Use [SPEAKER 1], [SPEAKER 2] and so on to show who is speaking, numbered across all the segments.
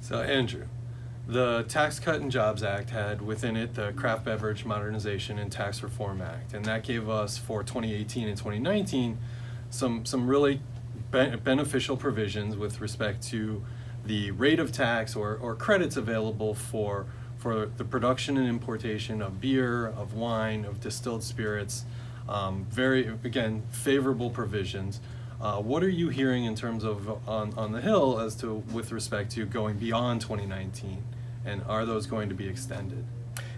[SPEAKER 1] So Andrew, the Tax Cut and Jobs Act had within it the Craft Beverage Modernization and Tax Reform Act, and that gave us for 2018 and 2019 some really beneficial provisions with respect to the rate of tax or credits available for the production and importation of beer, of wine, of distilled spirits. Very, again, favorable provisions. What are you hearing in terms of on the Hill as to with respect to going beyond 2019, and are those going to be extended?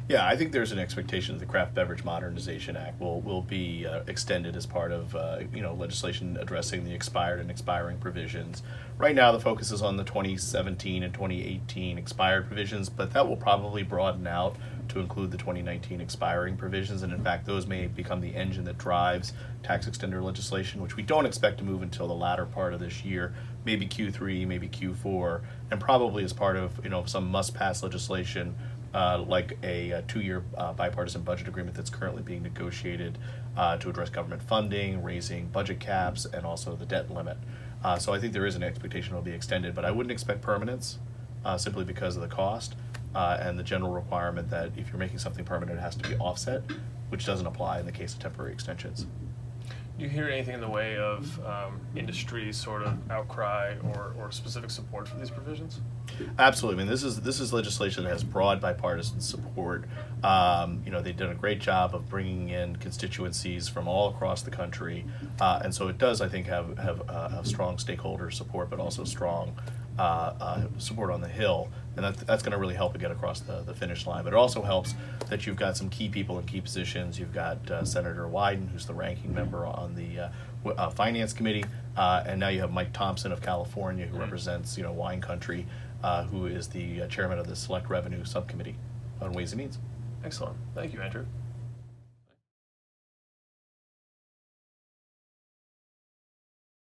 [SPEAKER 2] Yeah, I think there's an expectation that the Craft Beverage Modernization Act will be extended as part of legislation addressing the expired and expiring provisions. Right now, the focus is on the 2017 and 2018 expired provisions, but that will probably broaden out to include the 2019 expiring provisions, and in fact, those may become the engine that drives tax extender legislation, which we don't expect to move until the latter part of this year, maybe Q3, maybe Q4, and probably as part of some must-pass legislation. Like a 2-year bipartisan budget agreement that's currently being negotiated to address government funding, raising budget caps, and also the debt limit. So I think there is an expectation it will be extended, but I wouldn't expect permanence simply because of the cost and the general requirement that if you're making something permanent, it has to be offset, which doesn't apply in the case of temporary extensions.
[SPEAKER 3] Do you hear anything in the way of industry sort of outcry or specific support for these provisions?
[SPEAKER 2] Absolutely. I mean, this is legislation that has broad bipartisan support. They've done a great job of bringing in constituencies from all across the country, and so it does, I think, have strong stakeholder support, but also strong support on the Hill, and that's going to really help it get across the finish line. But it also helps that you've got some key people in key positions. You've got Senator Wyden, who's the ranking member on the Finance Committee, and now you have Mike Thompson of California, who represents wine country, who is the chairman of the Select Revenue Subcommittee on Ways and Means.
[SPEAKER 3] Excellent. Thank you, Andrew.